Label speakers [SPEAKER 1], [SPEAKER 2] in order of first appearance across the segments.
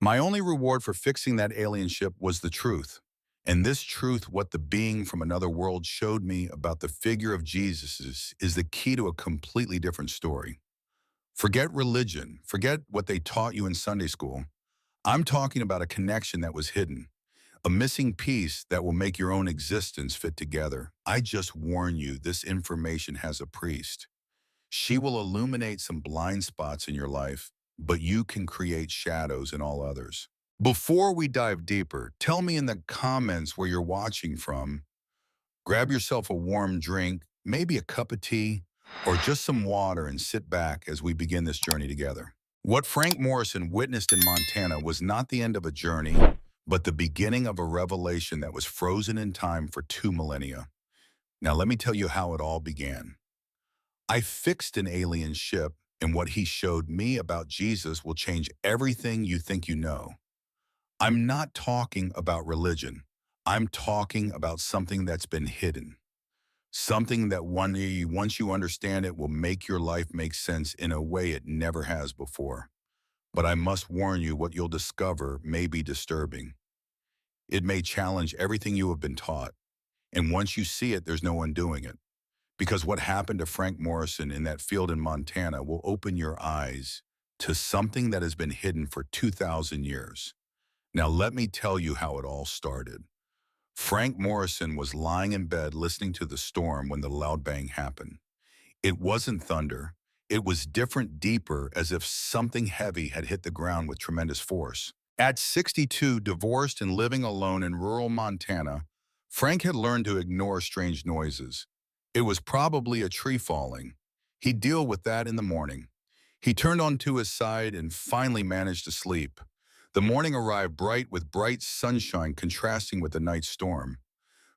[SPEAKER 1] My only reward for fixing that alien ship was the truth. And this truth, what the being from another world showed me about the figure of Jesus is the key to a completely different story. Forget religion. Forget what they taught you in Sunday school. I'm talking about a connection that was hidden, a missing piece that will make your own existence fit together. I just warn you, this information has a priest. She will illuminate some blind spots in your life, but you can create shadows in all others. Before we dive deeper, tell me in the comments where you're watching from. Grab yourself a warm drink, maybe a cup of tea, or just some water and sit back as we begin this journey together. What Frank Morrison witnessed in Montana was not the end of a journey, but the beginning of a revelation that was frozen in time for 2 millennia. Now let me tell you how it all began. I fixed an alien ship, and what he showed me about Jesus will change everything you think you know. I'm not talking about religion. I'm talking about something that's been hidden. Something that once you understand it will make your life make sense in a way it never has before. But I must warn you, what you'll discover may be disturbing. It may challenge everything you have been taught. And once you see it, there's no undoing it. Because what happened to Frank Morrison in that field in Montana will open your eyes to something that has been hidden for 2,000 years. Now let me tell you how it all started. Frank Morrison was lying in bed listening to the storm when the loud bang happened. It wasn't thunder. It was different, deeper, as if something heavy had hit the ground with tremendous force. At 62, divorced and living alone in rural Montana, Frank had learned to ignore strange noises. It was probably a tree falling. He'd deal with that in the morning. He turned onto his side and finally managed to sleep. The morning arrived bright with bright sunshine contrasting with the night storm.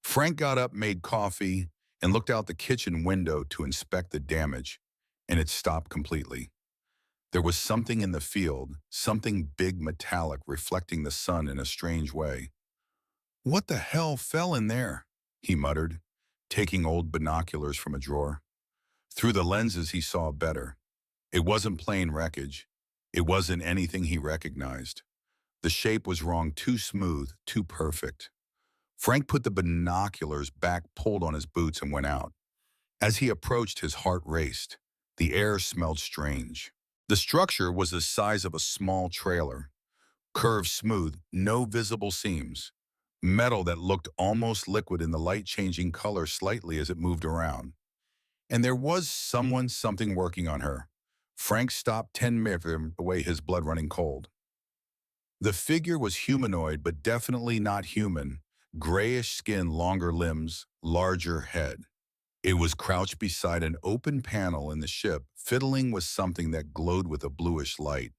[SPEAKER 1] Frank got up, made coffee, and looked out the kitchen window to inspect the damage, and it stopped completely. There was something in the field, something big metallic reflecting the sun in a strange way. "What the hell fell in there?" he muttered, taking old binoculars from a drawer. Through the lenses he saw better. It wasn't plain wreckage. It wasn't anything he recognized. The shape was wrong, too smooth, too perfect. Frank put the binoculars back, pulled on his boots, and went out. As he approached, his heart raced. The air smelled strange. The structure was the size of a small trailer, curved smooth, no visible seams. Metal that looked almost liquid in the light, changing color slightly as it moved around. And there was something working on her. Frank stopped 10 meters away, his blood running cold. The figure was humanoid, but definitely not human. Grayish skin, longer limbs, larger head. It was crouched beside an open panel in the ship, fiddling with something that glowed with a bluish light.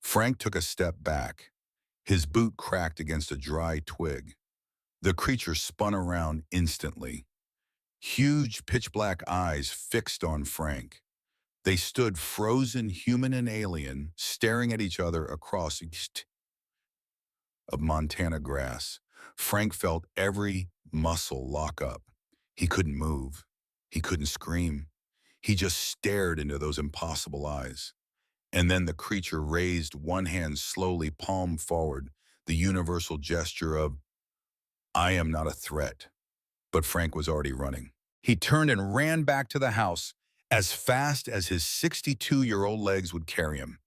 [SPEAKER 1] Frank took a step back. His boot cracked against a dry twig. The creature spun around instantly. Huge, pitch-black eyes fixed on Frank. They stood frozen, human and alien, staring at each other across of Montana grass. Frank felt every muscle lock up. He couldn't move. He couldn't scream. He just stared into those impossible eyes. And then the creature raised one hand slowly, palm forward, the universal gesture of, "I am not a threat." But Frank was already running. He turned and ran back to the house as fast as his 62-year-old legs would carry him.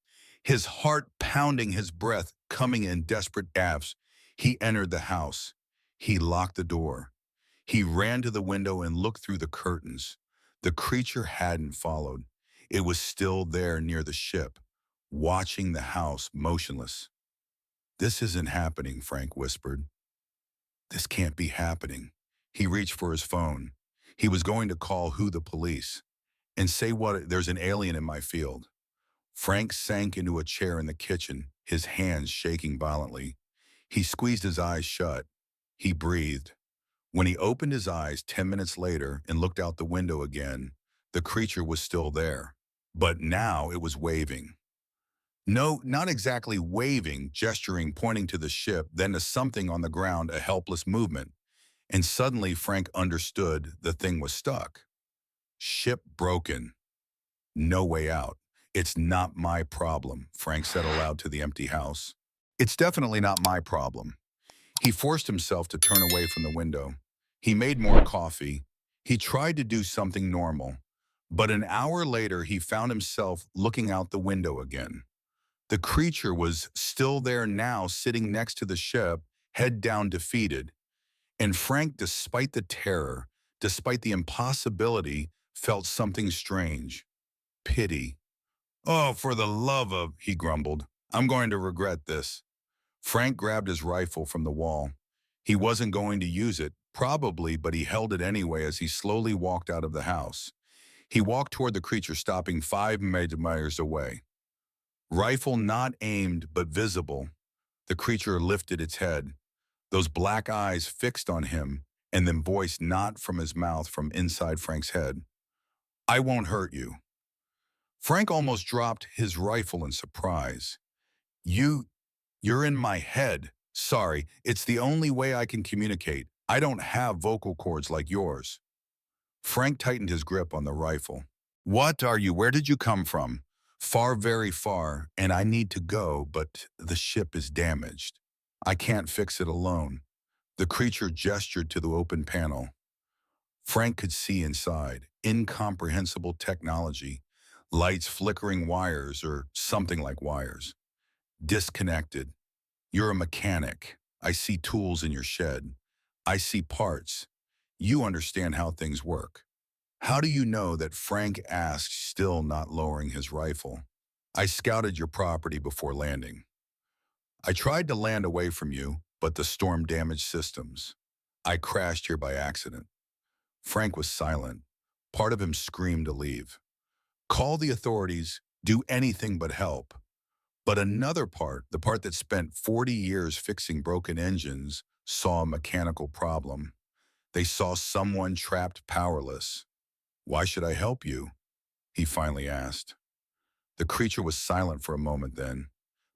[SPEAKER 1] His heart pounding, his breath coming in desperate gasps. He entered the house. He locked the door. He ran to the window and looked through the curtains. The creature hadn't followed. It was still there near the ship, watching the house, motionless. "This isn't happening," Frank whispered. "This can't be happening." He reached for his phone. He was going to call the police and say, "There's an alien in my field." Frank sank into a chair in the kitchen, his hands shaking violently. He squeezed his eyes shut. He breathed. When he opened his eyes 10 minutes later and looked out the window again, the creature was still there. But now it was waving. No, not exactly waving, gesturing, pointing to the ship, then to something on the ground, a helpless movement. And suddenly Frank understood the thing was stuck. Ship broken. No way out. "It's not my problem," Frank said aloud to the empty house. It's definitely not my problem. He forced himself to turn away from the window. He made more coffee. He tried to do something normal. But an hour later, he found himself looking out the window again. The creature was still there now, sitting next to the ship, head down, defeated. And Frank, despite the terror, despite the impossibility, felt something strange. Pity. "Oh, for the love of," he grumbled. "I'm going to regret this." Frank grabbed his rifle from the wall. He wasn't going to use it, probably, but he held it anyway as he slowly walked out of the house. He walked toward the creature, stopping 5 meters away. Rifle not aimed, but visible. The creature lifted its head, those black eyes fixed on him, and then voice not from his mouth, from inside Frank's head. "I won't hurt you." Frank almost dropped his rifle in surprise. You, you're in my head. Sorry, it's the only way I can communicate. I don't have vocal cords like yours. Frank tightened his grip on the rifle. "What are you? Where did you come from?" "Far, very far, and I need to go, but the ship is damaged. I can't fix it alone." The creature gestured to the open panel. Frank could see inside. Incomprehensible technology. Lights, flickering wires, or something like wires. Disconnected. "You're a mechanic. I see tools in your shed. I see parts. You understand how things work." "How do you know that?" Frank asked, still not lowering his rifle. "I scouted your property before landing. I tried to land away from you, but the storm damaged systems. I crashed here by accident." Frank was silent. Part of him screamed to leave. Call the authorities, do anything but help. But another part, the part that spent 40 years fixing broken engines, saw a mechanical problem. They saw someone trapped, powerless. "Why should I help you?" he finally asked. The creature was silent for a moment then.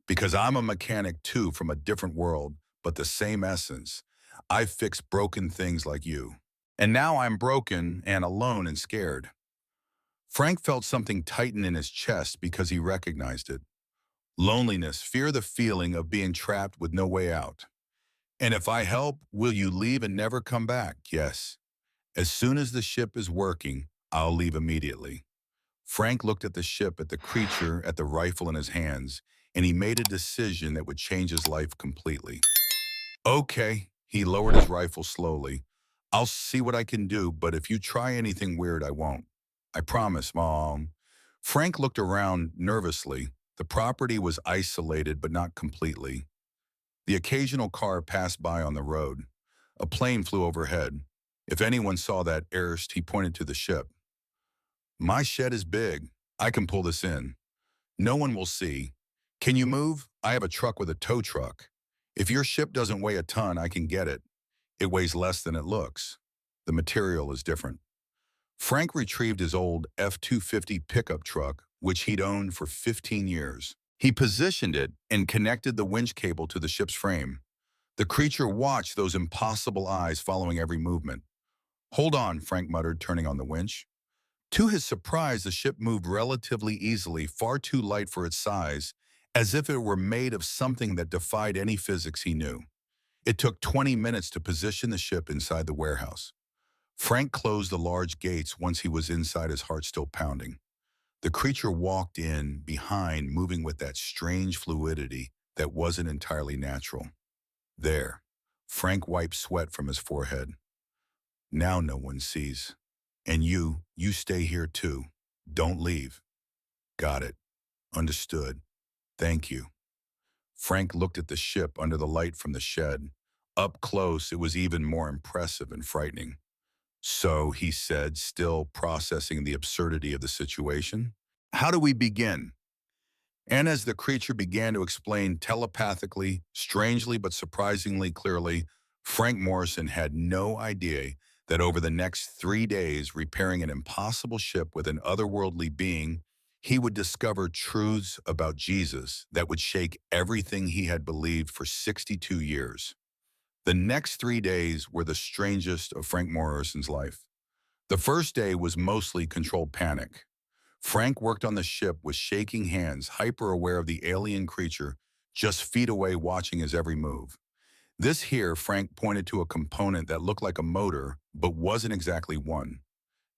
[SPEAKER 1] "Because I'm a mechanic too, from a different world, but the same essence. I fix broken things like you. And now I'm broken and alone and scared." Frank felt something tighten in his chest because he recognized it. Loneliness, fear, the feeling of being trapped with no way out. "And if I help, will you leave and never come back?" "Yes. As soon as the ship is working, I'll leave immediately." Frank looked at the ship, at the creature, at the rifle in his hands, and he made a decision that would change his life completely. "Okay." He lowered his rifle slowly. "I'll see what I can do, but if you try anything weird, I won't. I promise, Mom." Frank looked around nervously. The property was isolated, but not completely. The occasional car passed by on the road. A plane flew overhead. If anyone saw that erst, he pointed to the ship. "My shed is big. I can pull this in. No one will see. Can you move? I have a truck with a tow truck. If your ship doesn't weigh a ton, I can get it. It weighs less than it looks. The material is different." Frank retrieved his old F-250 pickup truck, which he'd owned for 15 years. He positioned it and connected the winch cable to the ship's frame. The creature watched, those impossible eyes following every movement. "Hold on," Frank muttered, turning on the winch. To his surprise, the ship moved relatively easily, far too light for its size, as if it were made of something that defied any physics he knew. It took 20 minutes to position the ship inside the warehouse. Frank closed the large gates once he was inside, his heart still pounding. The creature walked in behind, moving with that strange fluidity that wasn't entirely natural. There. Frank wiped sweat from his forehead. "Now no one sees. And you stay here too. Don't leave." "Got it. Understood. Thank you." Frank looked at the ship under the light from the shed. Up close, it was even more impressive and frightening. "So," he said, still processing the absurdity of the situation, "how do we begin?" And as the creature began to explain telepathically, strangely but surprisingly clearly, Frank Morrison had no idea that over the next 3 days, repairing an impossible ship with an otherworldly being, he would discover truths about Jesus that would shake everything he had believed for 62 years. The next 3 days were the strangest of Frank Morrison's life. The first day was mostly controlled panic. Frank worked on the ship with shaking hands, hyper-aware of the alien creature, just feet away watching his every move. This here, Frank pointed to a component that looked like a motor, but wasn't exactly one.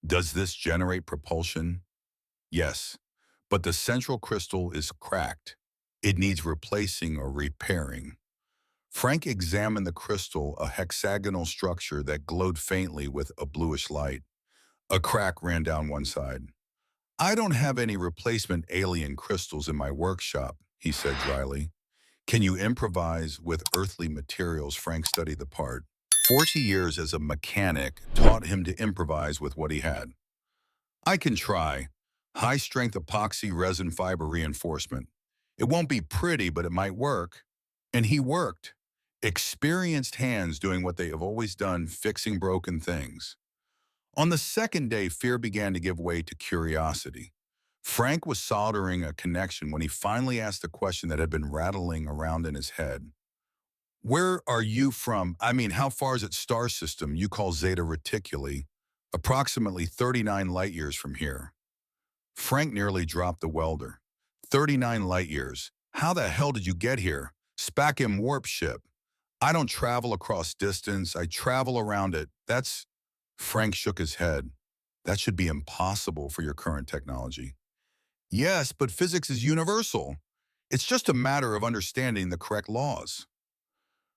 [SPEAKER 1] Does this generate propulsion? Yes, but the central crystal is cracked. It needs replacing or repairing. Frank examined the crystal, a hexagonal structure that glowed faintly with a bluish light. A crack ran down one side. I don't have any replacement alien crystals in my workshop, he said dryly. Can you improvise with earthly materials? Frank studied the part. 40 years as a mechanic taught him to improvise with what he had. I can try. High-strength epoxy resin fiber reinforcement. It won't be pretty, but it might work. And he worked. Experienced hands doing what they have always done, fixing broken things. On the second day, fear began to give way to curiosity. Frank was soldering a connection when he finally asked a question that had been rattling around in his head. Where are you from? I mean, how far is it star system you call Zeta Reticuli? Approximately 39 light years from here. Frank nearly dropped the welder. 39 light years. How the hell did you get here? Spackham warp ship. I don't travel across distance. I travel around it. Frank shook his head. That should be impossible for your current technology. Yes, but physics is universal. It's just a matter of understanding the correct laws.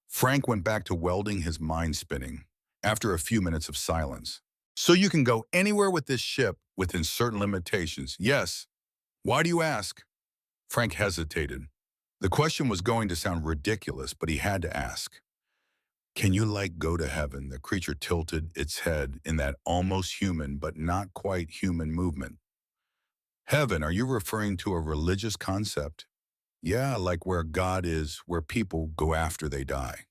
[SPEAKER 1] Frank went back to welding, his mind spinning, after a few minutes of silence. So you can go anywhere with this ship within certain limitations. Yes. Why do you ask? Frank hesitated. The question was going to sound ridiculous, but he had to ask. Can you go to heaven? The creature tilted its head in that almost human but not quite human movement. Heaven, are you referring to a religious concept? Yeah, like where God is, where people go after they die.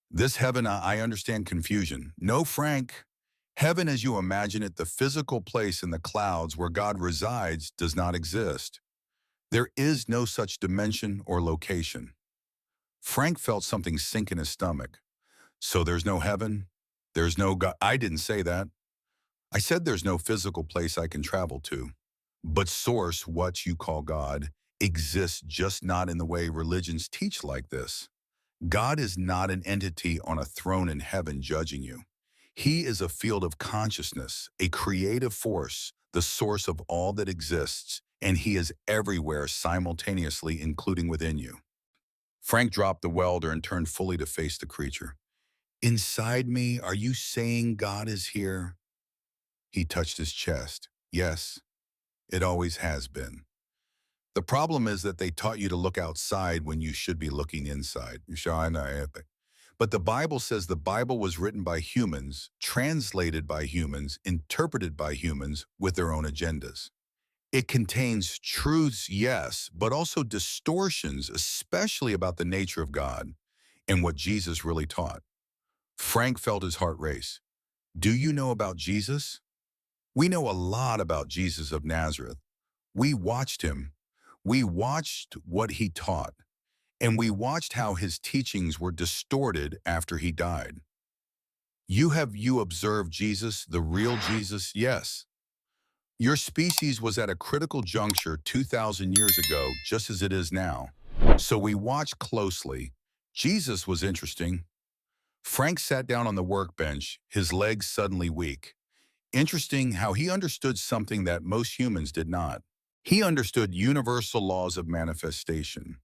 [SPEAKER 1] This heaven, I understand confusion. No, Frank. Heaven as you imagine it, the physical place in the clouds where God resides, does not exist. There is no such dimension or location. Frank felt something sink in his stomach. So there's no heaven? There's no God? I didn't say that. I said there's no physical place I can travel to. But source, what you call God, exists, just not in the way religions teach like this. God is not an entity on a throne in heaven judging you. He is a field of consciousness, a creative force, the source of all that exists, and he is everywhere simultaneously, including within you. Frank dropped the welder and turned fully to face the creature. Inside me, are you saying God is here? He touched his chest. Yes, it always has been. The problem is that they taught you to look outside when you should be looking inside. But the Bible says the Bible was written by humans, translated by humans, interpreted by humans with their own agendas. It contains truths, yes, but also distortions, especially about the nature of God and what Jesus really taught. Frank felt his heart race. Do you know about Jesus? We know a lot about Jesus of Nazareth. We watched him. We watched what he taught, and we watched how his teachings were distorted after he died. You observed Jesus, the real Jesus? Yes. Your species was at a critical juncture 2,000 years ago, just as it is now. So we watched closely. Jesus was interesting. Frank sat down on the workbench, his legs suddenly weak. Interesting how he understood something that most humans did not. He understood universal laws of manifestation,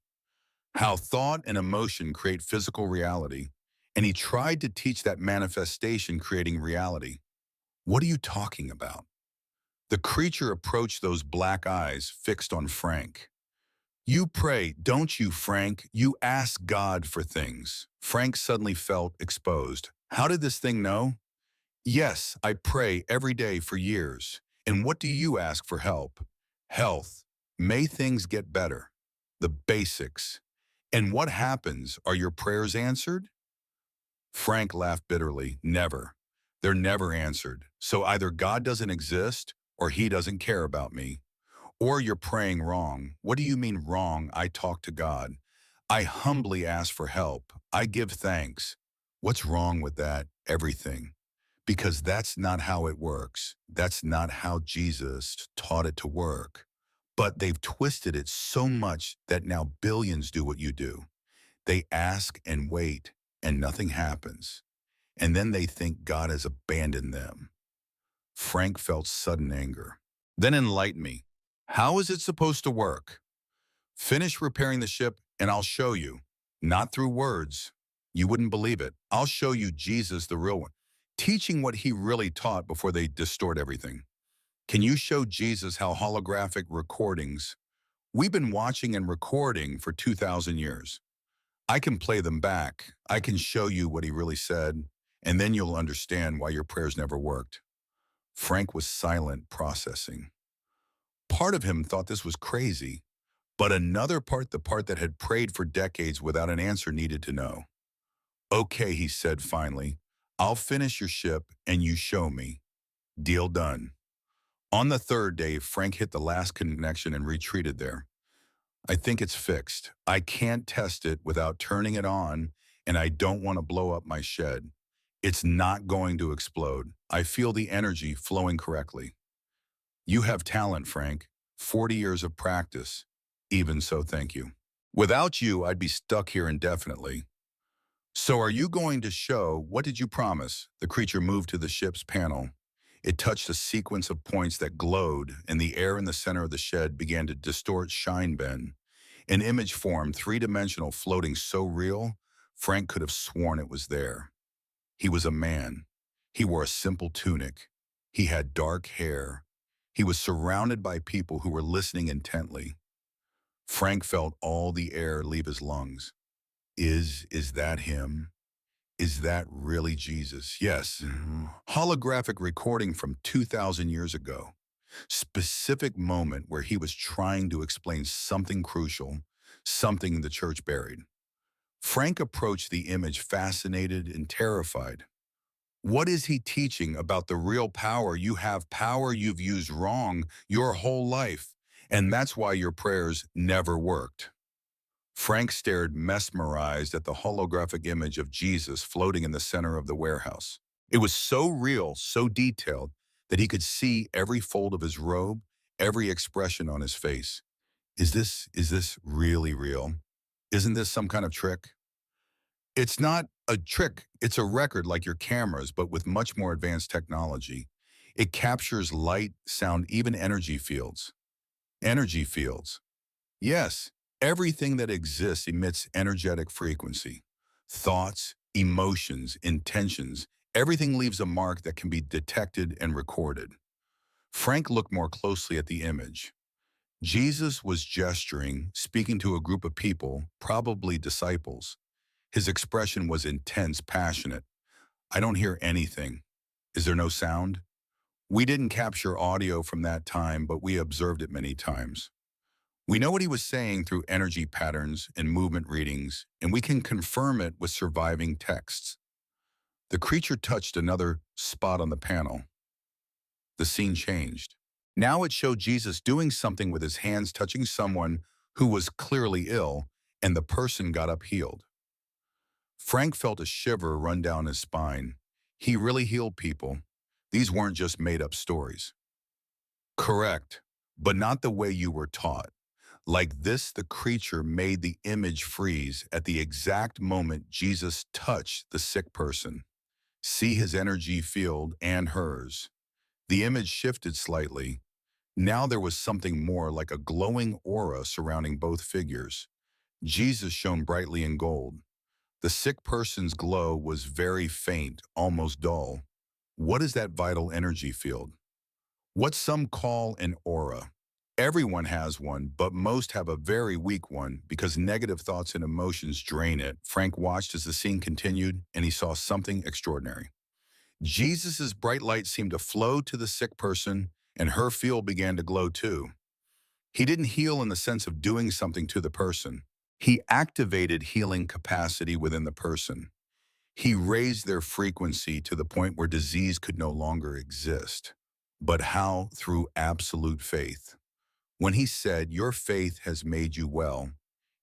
[SPEAKER 1] how thought and emotion create physical reality, and he tried to teach that manifestation creating reality. What are you talking about? The creature approached, those black eyes fixed on Frank. You pray, don't you, Frank? You ask God for things. Frank suddenly felt exposed. How did this thing know? Yes, I pray every day for years. And what do you ask for help? Health. May things get better. The basics. And what happens? Are your prayers answered? Frank laughed bitterly. Never. They're never answered. So either God doesn't exist or he doesn't care about me. Or you're praying wrong. What do you mean wrong? I talk to God. I humbly ask for help. I give thanks. What's wrong with that? Everything. Because that's not how it works. That's not how Jesus taught it to work. But they've twisted it so much that now billions do what you do. They ask and wait, and nothing happens. And then they think God has abandoned them. Frank felt sudden anger. Then enlighten me. How is it supposed to work? Finish repairing the ship and I'll show you. Not through words. You wouldn't believe it. I'll show you Jesus, the real one. Teaching what he really taught before they distort everything. Can you show Jesus how holographic recordings? We've been watching and recording for 2,000 years. I can play them back. I can show you what he really said, and then you'll understand why your prayers never worked. Frank was silent, processing. Part of him thought this was crazy, but another part, the part that had prayed for decades without an answer, needed to know. Okay, he said finally, I'll finish your ship and you show me. Deal done. On the third day, Frank hit the last connection and retreated there. I think it's fixed. I can't test it without turning it on, and I don't want to blow up my shed. It's not going to explode. I feel the energy flowing correctly. You have talent, Frank. 40 years of practice. Even so, thank you. Without you, I'd be stuck here indefinitely. So are you going to show, what did you promise? The creature moved to the ship's panel. It touched a sequence of points that glowed, and the air in the center of the shed began to distort shine bend. An image formed, three-dimensional, floating so real, Frank could have sworn it was there. He was a man. He wore a simple tunic. He had dark hair. He was surrounded by people who were listening intently. Frank felt all the air leave his lungs. Is that him? Is that really Jesus? Yes. Holographic recording from 2,000 years ago. Specific moment where he was trying to explain something crucial, something the church buried. Frank approached the image fascinated and terrified. What is he teaching about the real power? You have power you've used wrong your whole life, and that's why your prayers never worked. Frank stared mesmerized at the holographic image of Jesus floating in the center of the warehouse. It was so real, so detailed, that he could see every fold of his robe, every expression on his face. Is this really real? Isn't this some kind of trick? It's not a trick. It's a record like your cameras, but with much more advanced technology. It captures light, sound, even energy fields. Energy fields. Yes, everything that exists emits energetic frequency. Thoughts, emotions, intentions, everything leaves a mark that can be detected and recorded. Frank looked more closely at the image. Jesus was gesturing, speaking to a group of people, probably disciples. His expression was intense, passionate. I don't hear anything. Is there no sound? We didn't capture audio from that time, but we observed it many times. We know what he was saying through energy patterns and movement readings, and we can confirm it with surviving texts. The creature touched another spot on the panel. The scene changed. Now it showed Jesus doing something with his hands touching someone who was clearly ill, and the person got up healed. Frank felt a shiver run down his spine. He really healed people. These weren't just made-up stories. Correct, but not the way you were taught. Like this, the creature made the image freeze at the exact moment Jesus touched the sick person. See his energy field and hers. The image shifted slightly. Now there was something more, like a glowing aura surrounding both figures. Jesus shone brightly in gold. The sick person's glow was very faint, almost dull. What is that vital energy field? What some call an aura. Everyone has one, but most have a very weak one because negative thoughts and emotions drain it. Frank watched as the scene continued, and he saw something extraordinary. Jesus' bright light seemed to flow to the sick person, and her field began to glow too. He didn't heal in the sense of doing something to the person. He activated healing capacity within the person. He raised their frequency to the point where disease could no longer exist. But how? Through absolute faith. When he said, "Your faith has made you well,"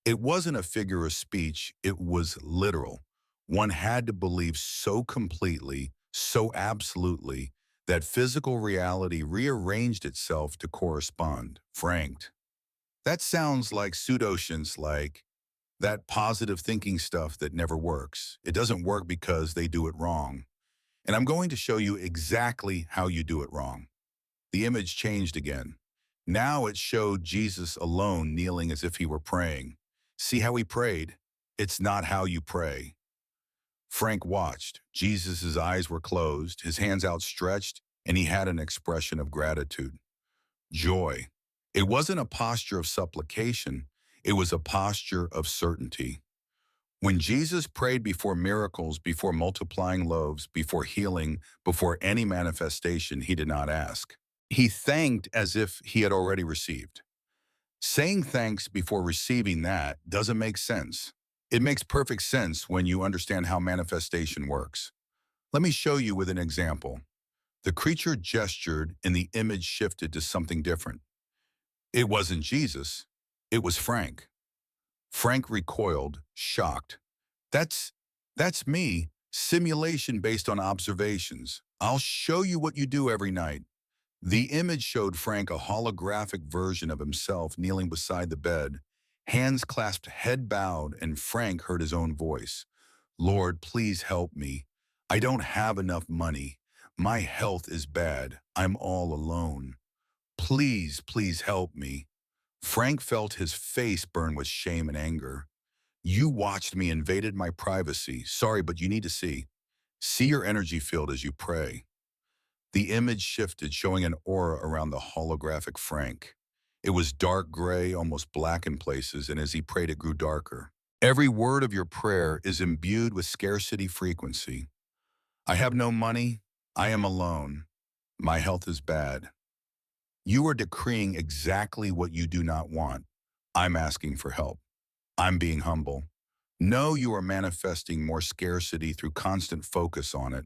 [SPEAKER 1] it wasn't a figure of speech, it was literal. One had to believe so completely, so absolutely, that physical reality rearranged itself to correspond. Frank. That sounds like pseudoscience, like that positive thinking stuff that never works. It doesn't work because they do it wrong. And I'm going to show you exactly how you do it wrong. The image changed again. Now it showed Jesus alone kneeling as if he were praying. See how he prayed? It's not how you pray. Frank watched. Jesus' eyes were closed, his hands outstretched, and he had an expression of gratitude, joy. It wasn't a posture of supplication. It was a posture of certainty. When Jesus prayed before miracles, before multiplying loaves, before healing, before any manifestation, he did not ask. He thanked as if he had already received. Saying thanks before receiving that doesn't make sense. It makes perfect sense when you understand how manifestation works. Let me show you with an example. The creature gestured and the image shifted to something different. It wasn't Jesus. It was Frank. Frank recoiled, shocked. That's, that's me. Simulation based on observations. I'll show you what you do every night. The image showed Frank a holographic version of himself kneeling beside the bed, hands clasped, head bowed, and Frank heard his own voice. Lord, please help me. I don't have enough money. My health is bad. I'm all alone. Please, please help me. Frank felt his face burn with shame and anger. You watched me, invaded my privacy. Sorry, but you need to see. See your energy field as you pray. The image shifted, showing an aura around the holographic Frank. It was dark gray, almost black in places, and as he prayed, it grew darker. Every word of your prayer is imbued with scarcity frequency. I have no money. I am alone. My health is bad. You are decreeing exactly what you do not want. I'm asking for help. I'm being humble. No, you are manifesting more scarcity through constant focus on it.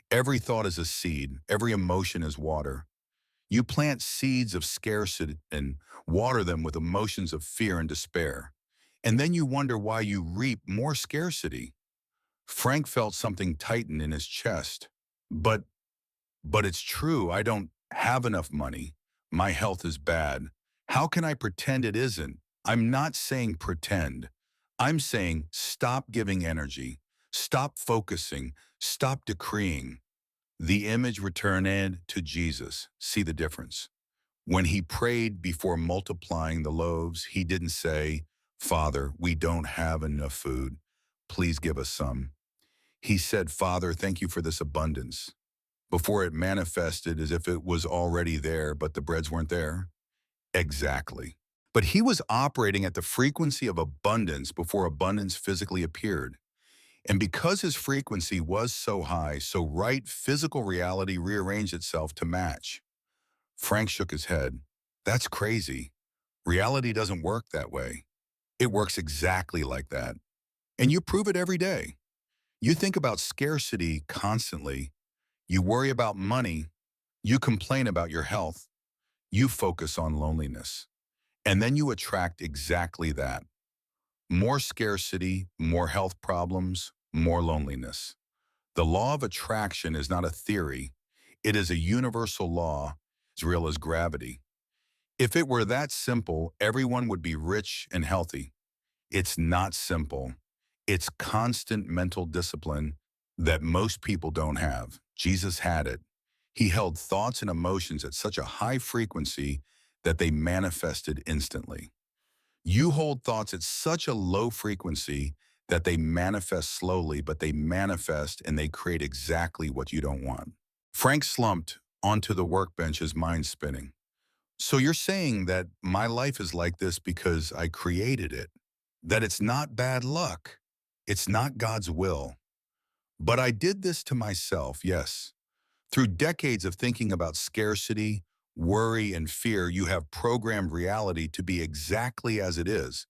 [SPEAKER 1] Every thought is a seed. Every emotion is water. You plant seeds of scarcity and water them with emotions of fear and despair. And then you wonder why you reap more scarcity. Frank felt something tighten in his chest. But it's true, I don't have enough money. My health is bad. How can I pretend it isn't? I'm not saying pretend. I'm saying stop giving energy. Stop focusing. Stop decreeing. The image returned to Jesus. See the difference. When he prayed before multiplying the loaves, he didn't say, Father, we don't have enough food. Please give us some. He said, Father, thank you for this abundance. Before it manifested as if it was already there, but the breads weren't there. Exactly. But he was operating at the frequency of abundance before abundance physically appeared. And because his frequency was so high, so right, physical reality rearranged itself to match. Frank shook his head. That's crazy. Reality doesn't work that way. It works exactly like that. And you prove it every day. You think about scarcity constantly. You worry about money. You complain about your health. You focus on loneliness. And then you attract exactly that. More scarcity, more health problems, more loneliness. The law of attraction is not a theory. It is a universal law, as real as gravity. If it were that simple, everyone would be rich and healthy. It's not simple. It's constant mental discipline that most people don't have. Jesus had it. He held thoughts and emotions at such a high frequency that they manifested instantly. You hold thoughts at such a low frequency that they manifest slowly, but they manifest and they create exactly what you don't want. Frank slumped onto the workbench, his mind spinning. So you're saying that my life is like this because I created it, that it's not bad luck, it's not God's will. But I did this to myself, yes. Through decades of thinking about scarcity, worry, and fear, you have programmed reality to be exactly as it is.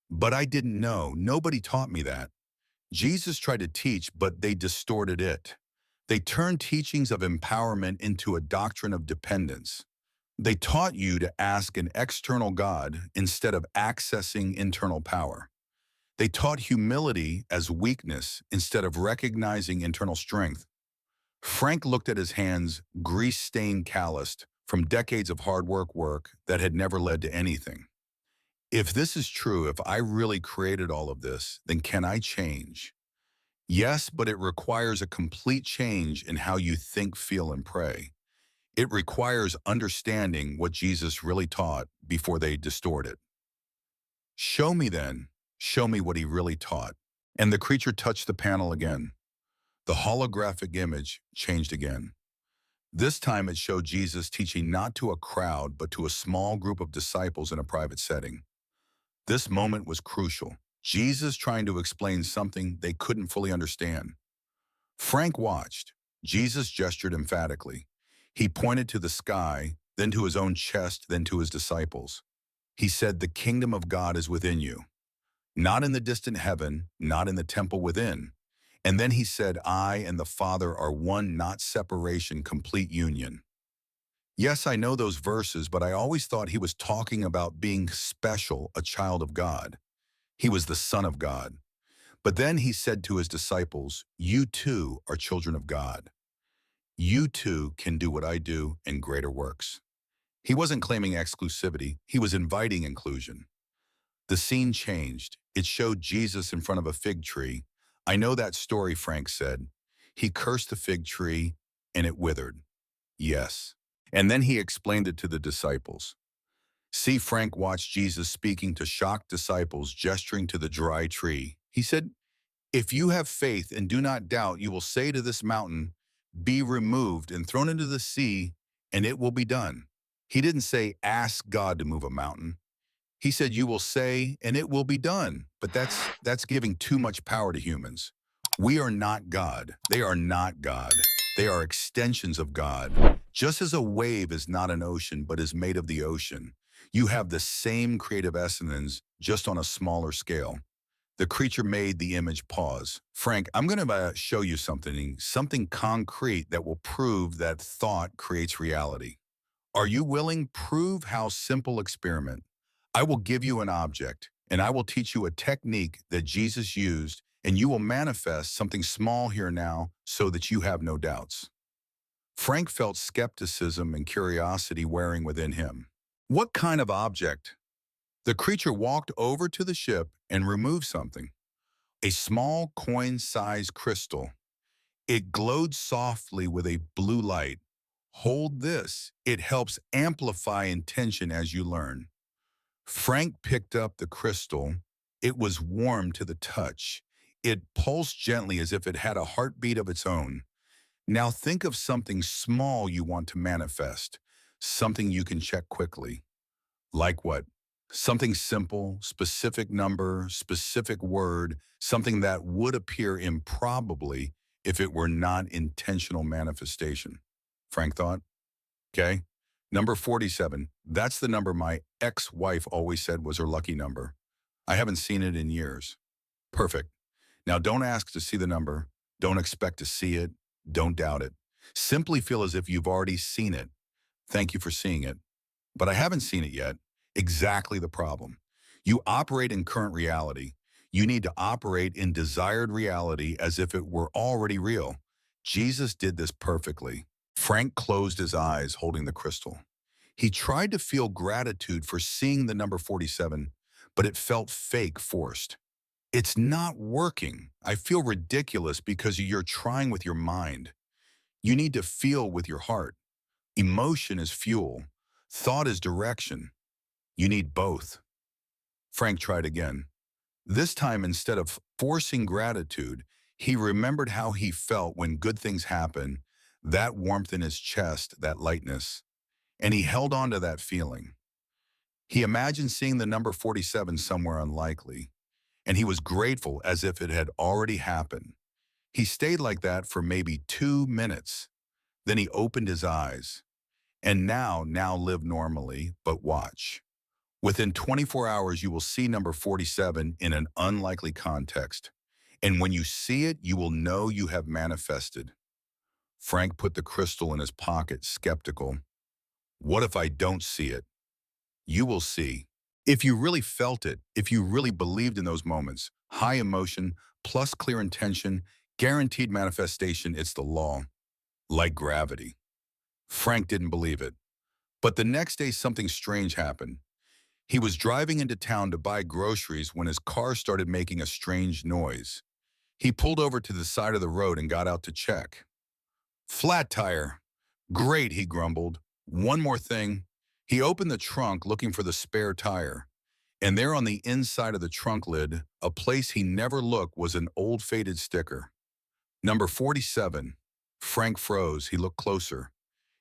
[SPEAKER 1] But I didn't know. Nobody taught me that. Jesus tried to teach, but they distorted it. They turned teachings of empowerment into a doctrine of dependence. They taught you to ask an external God instead of accessing internal power. They taught humility as weakness instead of recognizing internal strength. Frank looked at his hands, grease-stained, calloused, from decades of hard work that had never led to anything. If this is true, if I really created all of this, then can I change? Yes, but it requires a complete change in how you think, feel, and pray. It requires understanding what Jesus really taught before they distort it. Show me then, show me what he really taught. And the creature touched the panel again. The holographic image changed again. This time it showed Jesus teaching not to a crowd, but to a small group of disciples in a private setting. This moment was crucial. Jesus trying to explain something they couldn't fully understand. Frank watched. Jesus gestured emphatically. He pointed to the sky, then to his own chest, then to his disciples. He said, "The kingdom of God is within you, not in the distant heaven, not in the temple within." And then he said, "I and the Father are one, not separation, complete union." Yes, I know those verses, but I always thought he was talking about being special, a child of God. He was the Son of God. But then he said to his disciples, "You too are children of God. You too can do what I do and greater works." He wasn't claiming exclusivity. He was inviting inclusion. The scene changed. It showed Jesus in front of a fig tree. "I know that story," Frank said. "He cursed the fig tree and it withered." Yes. And then he explained it to the disciples. See, Frank watched Jesus speaking to shocked disciples, gesturing to the dry tree. He said, "If you have faith and do not doubt, you will say to this mountain, 'Be removed and thrown into the sea,' and it will be done." He didn't say, "Ask God to move a mountain." He said, "You will say, and it will be done." But that's giving too much power to humans. We are not God. They are not God. They are extensions of God. Just as a wave is not an ocean, but is made of the ocean, you have the same creative essence, just on a smaller scale. The creature made the image pause. "Frank, I'm going to show you something concrete that will prove that thought creates reality. Are you willing? Prove how simple experiment. I will give you an object, and I will teach you a technique that Jesus used, and you will manifest something small here now so that you have no doubts." Frank felt skepticism and curiosity wearing within him. What kind of object? The creature walked over to the ship and removed something. A small coin-sized crystal. It glowed softly with a blue light. "Hold this. It helps amplify intention as you learn." Frank picked up the crystal. It was warm to the touch. It pulsed gently as if it had a heartbeat of its own. Now think of something small you want to manifest, something you can check quickly. Like what? Something simple, specific number, specific word, something that would appear improbably if it were not intentional manifestation. Frank thought, okay. Number 47, that's the number my ex-wife always said was her lucky number. I haven't seen it in years. Perfect. Now don't ask to see the number. Don't expect to see it. Don't doubt it. Simply feel as if you've already seen it. Thank you for seeing it. But I haven't seen it yet. Exactly the problem. You operate in current reality. You need to operate in desired reality as if it were already real. Jesus did this perfectly. Frank closed his eyes, holding the crystal. He tried to feel gratitude for seeing the number 47, but it felt fake, forced. "It's not working. I feel ridiculous because you're trying with your mind. You need to feel with your heart. Emotion is fuel. Thought is direction. You need both." Frank tried again. This time, instead of forcing gratitude, he remembered how he felt when good things happen, that warmth in his chest, that lightness. And he held on to that feeling. He imagined seeing the number 47 somewhere unlikely, and he was grateful as if it had already happened. He stayed like that for maybe 2 minutes. Then he opened his eyes. And now live normally, but watch. Within 24 hours, you will see number 47 in an unlikely context. And when you see it, you will know you have manifested. Frank put the crystal in his pocket, skeptical. What if I don't see it? You will see. If you really felt it, if you really believed in those moments, high emotion plus clear intention, guaranteed manifestation, it's the law. Like gravity. Frank didn't believe it. But the next day, something strange happened. He was driving into town to buy groceries when his car started making a strange noise. He pulled over to the side of the road and got out to check. Flat tire. Great, he grumbled. One more thing. He opened the trunk looking for the spare tire. And there on the inside of the trunk lid, a place he never looked, was an old faded sticker. Number 47. Frank froze. He looked closer.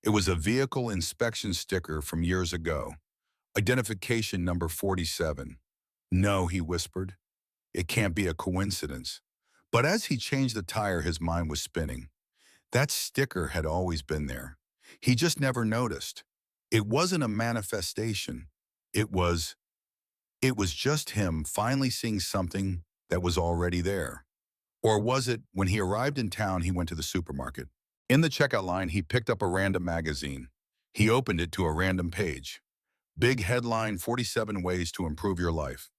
[SPEAKER 1] It was a vehicle inspection sticker from years ago. Identification number 47. No, he whispered. It can't be a coincidence. But as he changed the tire, his mind was spinning. That sticker had always been there. He just never noticed. It wasn't a manifestation. It was, it was just him finally seeing something that was already there. Or was it when he arrived in town, he went to the supermarket? In the checkout line, he picked up a random magazine. He opened it to a random page. Big headline, 47 Ways to Improve Your Life.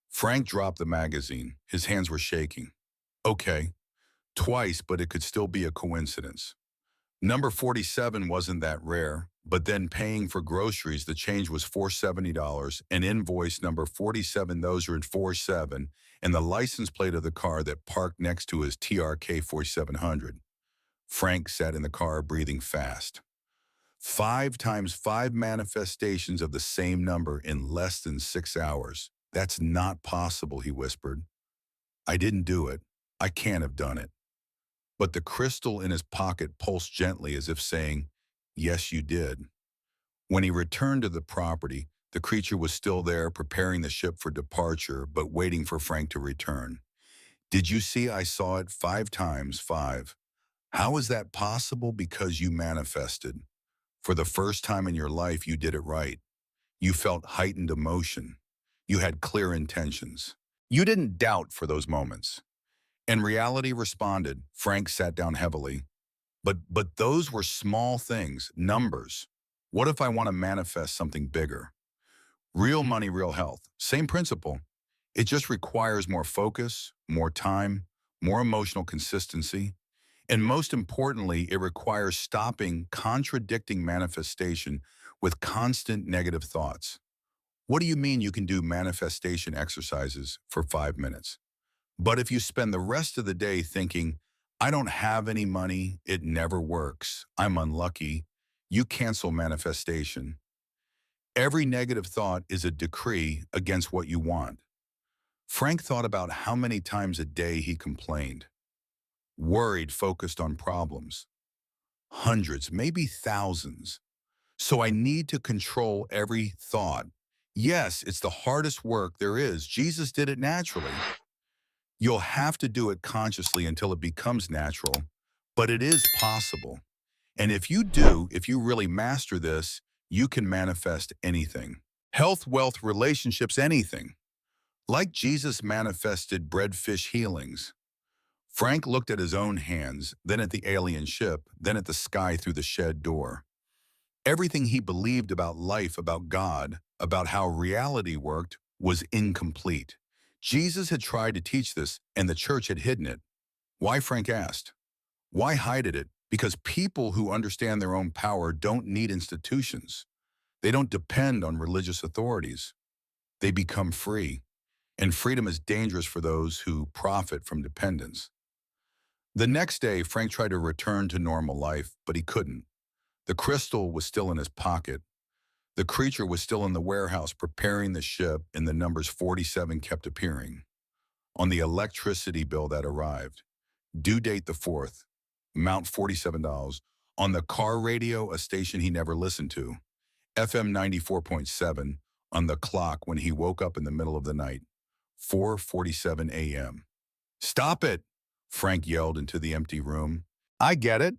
[SPEAKER 1] Frank dropped the magazine. His hands were shaking. Okay, twice, but it could still be a coincidence. Number 47 wasn't that rare, but then paying for groceries, the change was $470, and invoice number 47, those are in 47, and the license plate of the car that parked next to his TRK 4700. Frank sat in the car breathing fast. 5 times 5 manifestations of the same number in less than 6 hours. That's not possible, he whispered. I didn't do it. I can't have done it. But the crystal in his pocket pulsed gently as if saying, yes, you did. When he returned to the property, the creature was still there, preparing the ship for departure, but waiting for Frank to return. Did you see I saw it 5 times 5? How is that possible? Because you manifested. For the first time in your life, you did it right. You felt heightened emotion. You had clear intentions. You didn't doubt for those moments. And reality responded. Frank sat down heavily. But those were small things, numbers. What if I want to manifest something bigger? Real money, real health. Same principle. It just requires more focus, more time, more emotional consistency. And most importantly, it requires stopping contradicting manifestation with constant negative thoughts. What do you mean you can do manifestation exercises for 5 minutes? But if you spend the rest of the day thinking, I don't have any money, it never works, I'm unlucky, you cancel manifestation. Every negative thought is a decree against what you want. Frank thought about how many times a day he complained, worried, focused on problems. Hundreds, maybe thousands. So I need to control every thought. Yes, it's the hardest work there is. Jesus did it naturally. You'll have to do it consciously until it becomes natural, but it is possible. And if you really master this, you can manifest anything. Health, wealth, relationships, anything. Like Jesus manifested bread, fish, healings. Frank looked at his own hands, then at the alien ship, then at the sky through the shed door. Everything he believed about life, about God, about how reality worked, was incomplete. Jesus had tried to teach this, and the church had hidden it. Why, Frank asked. Why hide it? Because people who understand their own power don't need institutions. They don't depend on religious authorities. They become free. And freedom is dangerous for those who profit from dependence. The next day, Frank tried to return to normal life, but he couldn't. The crystal was still in his pocket. The creature was still in the warehouse preparing the ship, and the numbers 47 kept appearing. On the electricity bill that arrived, due date the 4th, amount $47. On the car radio, a station he never listened to, FM 94.7, on the clock when he woke up in the middle of the night, 4:47 a.m. Stop it, Frank yelled into the empty room. I get it.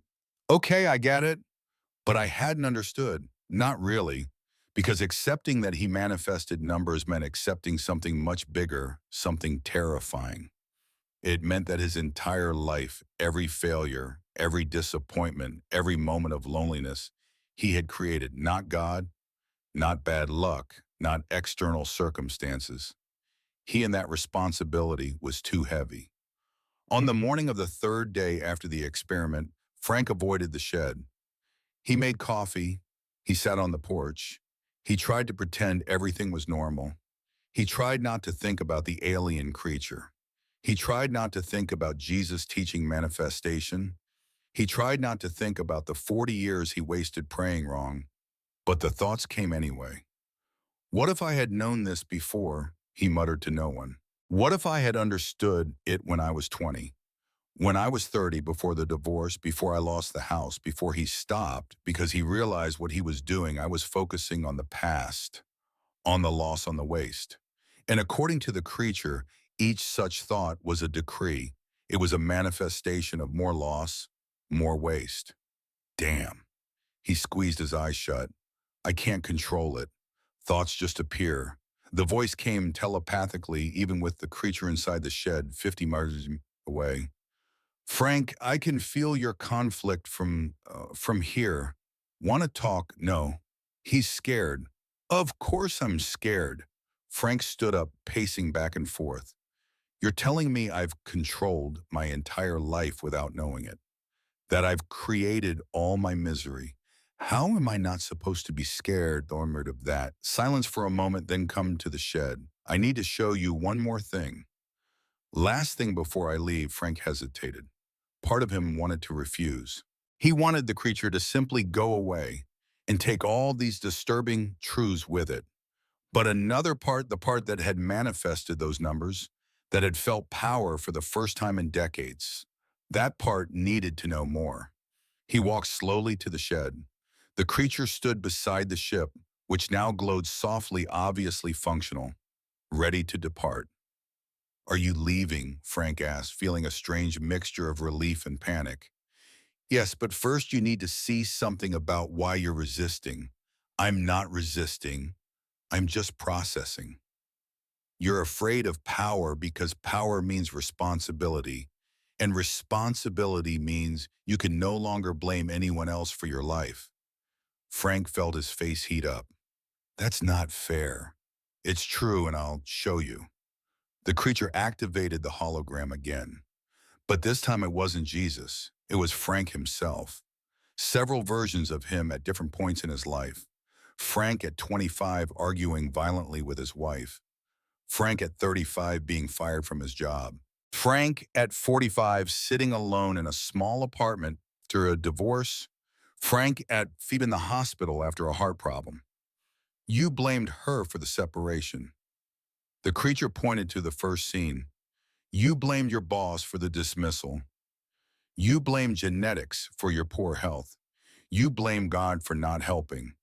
[SPEAKER 1] Okay, I get it. But I hadn't understood. Not really. Because accepting that he manifested numbers meant accepting something much bigger, something terrifying. It meant that his entire life, every failure, every disappointment, every moment of loneliness, he had created not God, not bad luck, not external circumstances. He and that responsibility was too heavy. On the morning of the 3rd day after the experiment, Frank avoided the shed. He made coffee. He sat on the porch. He tried to pretend everything was normal. He tried not to think about the alien creature. He tried not to think about Jesus teaching manifestation. He tried not to think about the 40 years he wasted praying wrong. But the thoughts came anyway. What if I had known this before? He muttered to no one. What if I had understood it when I was 20? When I was 30, before the divorce, before I lost the house, before he stopped, because he realized what he was doing, I was focusing on the past, on the loss on the waist. And according to the creature, each such thought was a decree. It was a manifestation of more loss, more waste. Damn. He squeezed his eyes shut. I can't control it. Thoughts just appear. The voice came telepathically, even with the creature inside the shed, 50 miles away. Frank, I can feel your conflict from here. Want to talk? No. He's scared. Of course I'm scared. Frank stood up, pacing back and forth. You're telling me I've controlled my entire life without knowing it, that I've created all my misery. How am I not supposed to be scared, Thornford, of that? Silence for a moment, then come to the shed. I need to show you one more thing. Last thing before I leave, Frank hesitated. Part of him wanted to refuse. He wanted the creature to simply go away and take all these disturbing truths with it. But another part, the part that had manifested those numbers, that had felt power for the first time in decades, that part needed to know more. He walked slowly to the shed. The creature stood beside the ship, which now glowed softly, obviously functional, ready to depart. Are you leaving? Frank asked, feeling a strange mixture of relief and panic. Yes, but first you need to see something about why you're resisting. I'm not resisting. I'm just processing. You're afraid of power because power means responsibility. And responsibility means you can no longer blame anyone else for your life. Frank felt his face heat up. That's not fair. It's true, and I'll show you. The creature activated the hologram again. But this time it wasn't Jesus. It was Frank himself. Several versions of him at different points in his life. Frank at 25 arguing violently with his wife. Frank at 35 being fired from his job. Frank at 45 sitting alone in a small apartment after a divorce. Frank at in the hospital after a heart problem. You blamed her for the separation. The creature pointed to the first scene. You blamed your boss for the dismissal. You blamed genetics for your poor health. You blamed God for not helping.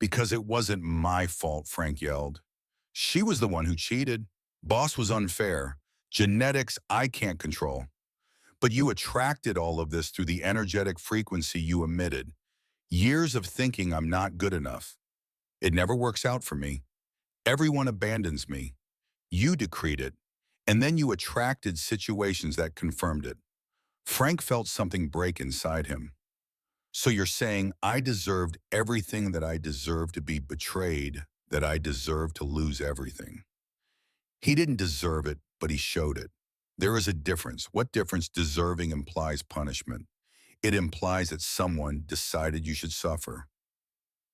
[SPEAKER 1] Because it wasn't my fault, Frank yelled. She was the one who cheated. Boss was unfair. Genetics I can't control. But you attracted all of this through the energetic frequency you emitted. Years of thinking I'm not good enough. It never works out for me. Everyone abandons me. You decreed it. And then you attracted situations that confirmed it. Frank felt something break inside him. So you're saying I deserved everything, that I deserved to be betrayed, that I deserved to lose everything. He didn't deserve it, but he showed it. There is a difference. What difference? Deserving implies punishment. It implies that someone decided you should suffer.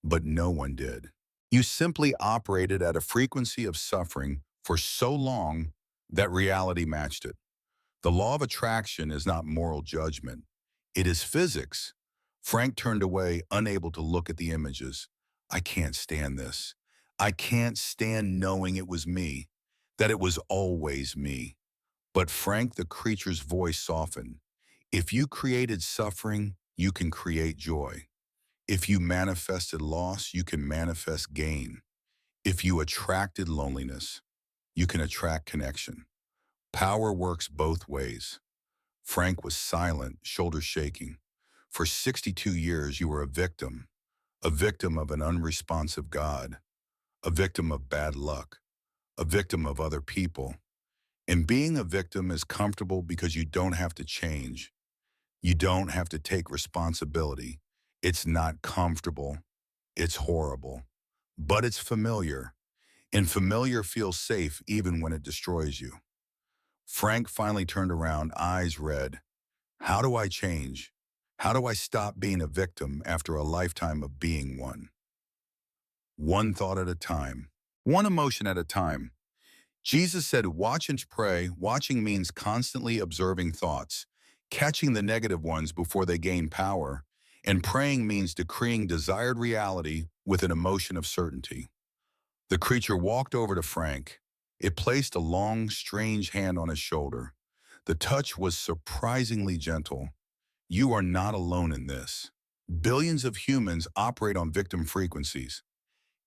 [SPEAKER 1] But no one did. You simply operated at a frequency of suffering for so long that reality matched it. The law of attraction is not moral judgment. It is physics. Frank turned away, unable to look at the images. I can't stand this. I can't stand knowing it was me, that it was always me. But Frank, the creature's voice softened. If you created suffering, you can create joy. If you manifested loss, you can manifest gain. If you attracted loneliness, you can attract connection. Power works both ways. Frank was silent, shoulders shaking. For 62 years, you were a victim of an unresponsive God, a victim of bad luck, a victim of other people. And being a victim is comfortable because you don't have to change. You don't have to take responsibility. It's not comfortable. It's horrible. But it's familiar. And familiar feels safe even when it destroys you. Frank finally turned around, eyes red. How do I change? How do I stop being a victim after a lifetime of being one? one thought at a time, one emotion at a time. Jesus said, watch and pray. Watching means constantly observing thoughts, catching the negative ones before they gain power, and praying means decreeing desired reality with an emotion of certainty. The creature walked over to Frank. It placed a long, strange hand on his shoulder. The touch was surprisingly gentle. You are not alone in this. Billions of humans operate on victim frequencies.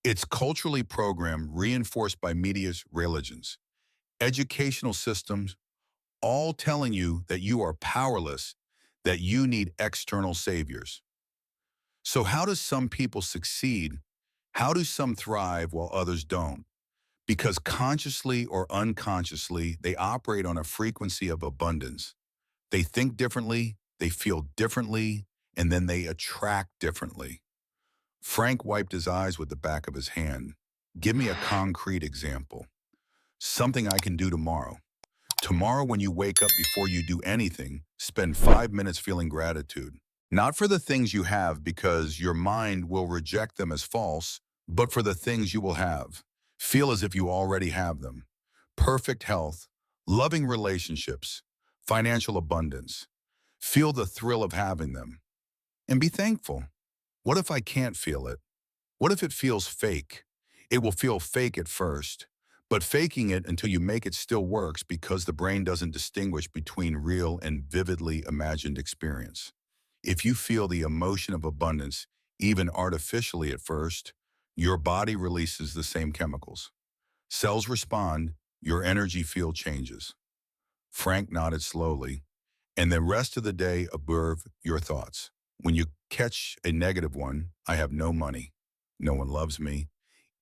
[SPEAKER 1] It's culturally programmed, reinforced by media's religions, educational systems, all telling you that you are powerless, that you need external saviors. So how do some people succeed? How do some thrive while others don't? Because consciously or unconsciously, they operate on a frequency of abundance. They think differently, they feel differently, and then they attract differently. Frank wiped his eyes with the back of his hand. Give me a concrete example. Something I can do tomorrow. Tomorrow, when you wake up, before you do anything, spend 5 minutes feeling gratitude. Not for the things you have, because your mind will reject them as false, but for the things you will have. Feel as if you already have them. Perfect health, loving relationships, financial abundance. Feel the thrill of having them. And be thankful. What if I can't feel it? What if it feels fake? It will feel fake at first, but faking it until you make it still works, because the brain doesn't distinguish between real and vividly imagined experience. If you feel the emotion of abundance, even artificially at first, your body releases the same chemicals. Cells respond, your energy field changes. Frank nodded slowly, and the rest of the day observe your thoughts. When you catch a negative one, I have no money. No one loves me.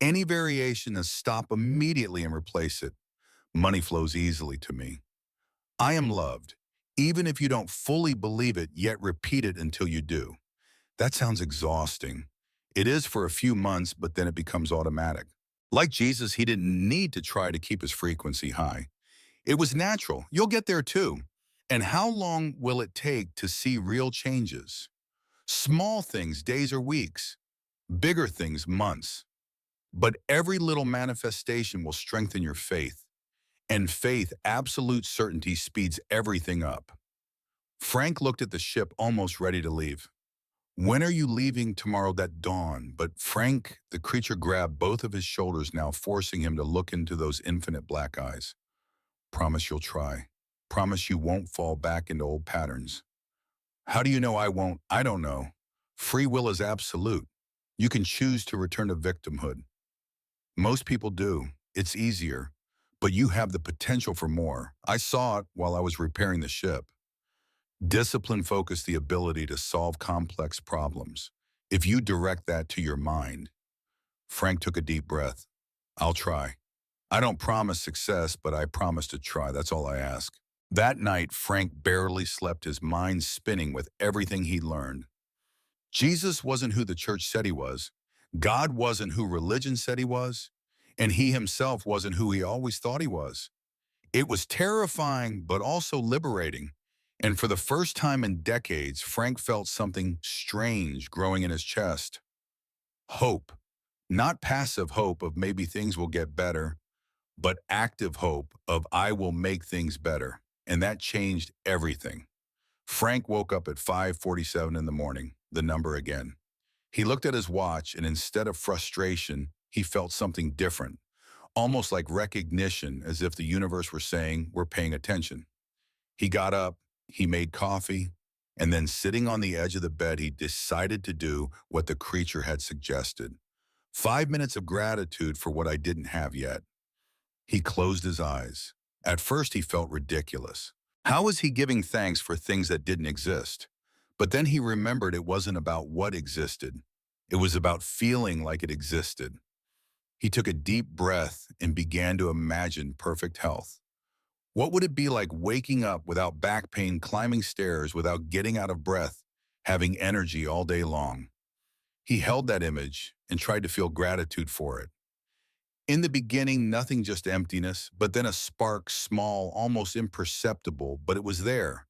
[SPEAKER 1] Any variation is stop immediately and replace it. Money flows easily to me. I am loved. Even if you don't fully believe it, yet repeat it until you do. That sounds exhausting. It is for a few months, but then it becomes automatic. Like Jesus, he didn't need to try to keep his frequency high. It was natural. You'll get there too. And how long will it take to see real changes? Small things, days or weeks. Bigger things, months. But every little manifestation will strengthen your faith. And faith, absolute certainty, speeds everything up. Frank looked at the ship, almost ready to leave. When are you leaving tomorrow at dawn? But Frank, the creature, grabbed both of his shoulders, now forcing him to look into those infinite black eyes. Promise you'll try. Promise you won't fall back into old patterns. How do you know I won't? I don't know. Free will is absolute. You can choose to return to victimhood. Most people do. It's easier. But you have the potential for more. I saw it while I was repairing the ship. Discipline focused the ability to solve complex problems. If you direct that to your mind. Frank took a deep breath. I'll try. I don't promise success, but I promise to try. That's all I ask. That night, Frank barely slept, his mind spinning with everything he'd learned. Jesus wasn't who the church said he was. God wasn't who religion said he was. And he himself wasn't who he always thought he was. It was terrifying, but also liberating. And for the first time in decades, Frank felt something strange growing in his chest. Hope. Not passive hope of maybe things will get better, but active hope of I will make things better. And that changed everything. Frank woke up at 5:47 in the morning, the number again. He looked at his watch, and instead of frustration, he felt something different, almost like recognition, as if the universe were saying, we're paying attention. He got up, he made coffee, and then sitting on the edge of the bed, he decided to do what the creature had suggested. 5 minutes of gratitude for what I didn't have yet. He closed his eyes. At first, he felt ridiculous. How was he giving thanks for things that didn't exist? But then he remembered it wasn't about what existed. It was about feeling like it existed. He took a deep breath and began to imagine perfect health. What would it be like waking up without back pain, climbing stairs without getting out of breath, having energy all day long? He held that image and tried to feel gratitude for it. In the beginning, nothing, just emptiness, but then a spark, small, almost imperceptible, but it was there.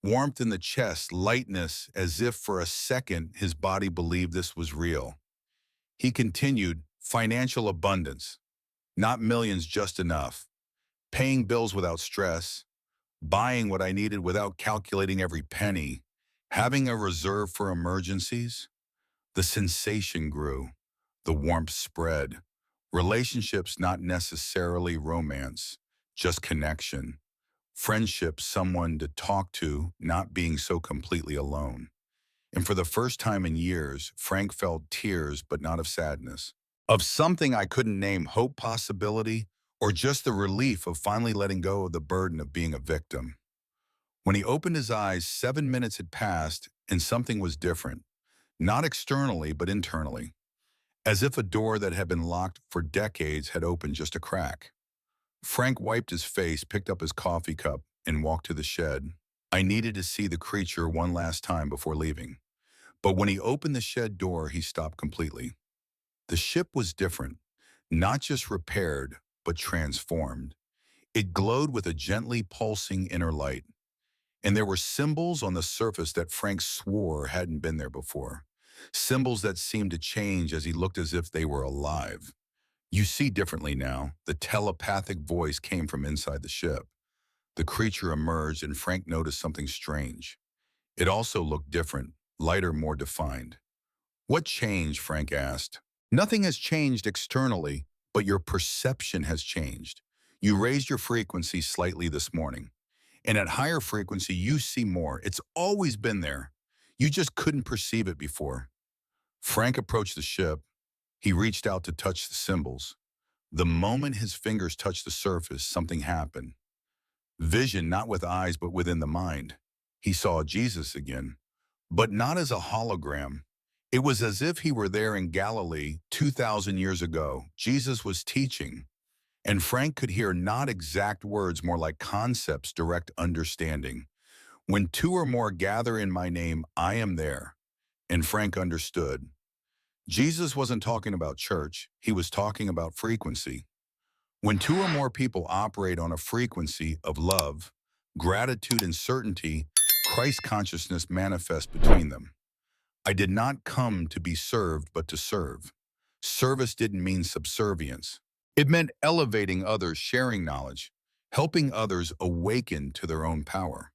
[SPEAKER 1] Warmth in the chest, lightness, as if for a second his body believed this was real. He continued, Financial abundance, not millions, just enough. Paying bills without stress, buying what I needed without calculating every penny, having a reserve for emergencies. The sensation grew, the warmth spread. Relationships, not necessarily romance, just connection. Friendship, someone to talk to, not being so completely alone. And for the first time in years, Frank felt tears, but not of sadness. Of something I couldn't name, hope, possibility, or just the relief of finally letting go of the burden of being a victim. When he opened his eyes, 7 minutes had passed, and something was different. Not externally, but internally. As if a door that had been locked for decades had opened just a crack. Frank wiped his face, picked up his coffee cup, and walked to the shed. I needed to see the creature one last time before leaving. But when he opened the shed door, he stopped completely. The ship was different, not just repaired, but transformed. It glowed with a gently pulsing inner light, and there were symbols on the surface that Frank swore hadn't been there before. Symbols that seemed to change as he looked, as if they were alive. You see differently now. The telepathic voice came from inside the ship. The creature emerged, and Frank noticed something strange. It also looked different, lighter, more defined. What changed? Frank asked. Nothing has changed externally, but your perception has changed. You raised your frequency slightly this morning, and at higher frequency, you see more. It's always been there. You just couldn't perceive it before. Frank approached the ship. He reached out to touch the symbols. The moment his fingers touched the surface, something happened. Vision, not with eyes, but within the mind. He saw Jesus again, but not as a hologram. It was as if he were there in Galilee 2,000 years ago. Jesus was teaching, and Frank could hear not exact words, more like concepts, direct understanding. When two or more gather in my name, I am there. And Frank understood. Jesus wasn't talking about church. He was talking about frequency. When two or more people operate on a frequency of love, gratitude, and certainty, Christ consciousness manifests between them. I did not come to be served, but to serve. Service didn't mean subservience. It meant elevating others, sharing knowledge, helping others awaken to their own power.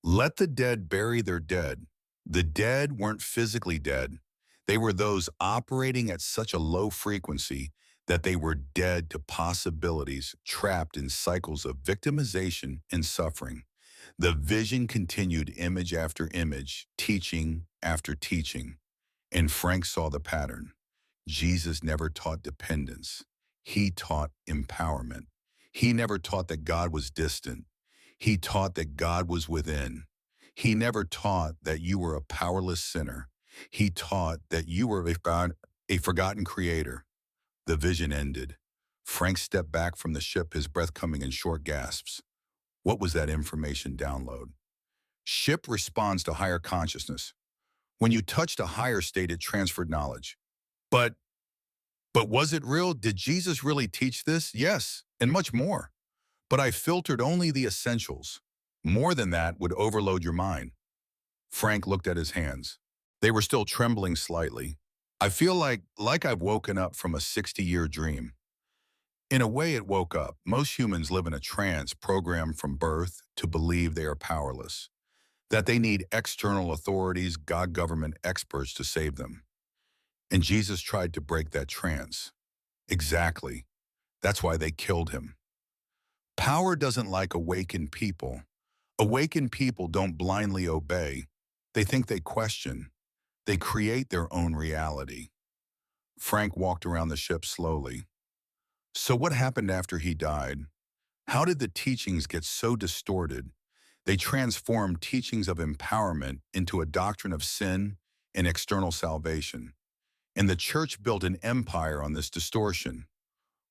[SPEAKER 1] Let the dead bury their dead. The dead weren't physically dead. They were those operating at such a low frequency that they were dead to possibilities, trapped in cycles of victimization and suffering. The vision continued, image after image, teaching after teaching, and Frank saw the pattern. Jesus never taught dependence. He taught empowerment. He never taught that God was distant. He taught that God was within. He never taught that you were a powerless sinner. He taught that you were a forgotten creator. The vision ended. Frank stepped back from the ship, his breath coming in short gasps. What was that information download? Ship responds to higher consciousness. When you touched a higher state, it transferred knowledge. But, but was it real? Did Jesus really teach this? Yes, and much more. But I filtered only the essentials. More than that would overload your mind. Frank looked at his hands. They were still trembling slightly. I feel like I've woken up from a 60-year dream. In a way, it woke up. Most humans live in a trance, programmed from birth to believe they are powerless, that they need external authorities, God, government, experts to save them. And Jesus tried to break that trance. Exactly. That's why they killed him. Power doesn't like awakened people. Awakened people don't blindly obey. They think, they question. They create their own reality. Frank walked around the ship slowly. So what happened after he died? How did the teachings get so distorted? They transformed teachings of empowerment into a doctrine of sin and external salvation. And the church built an empire on this distortion.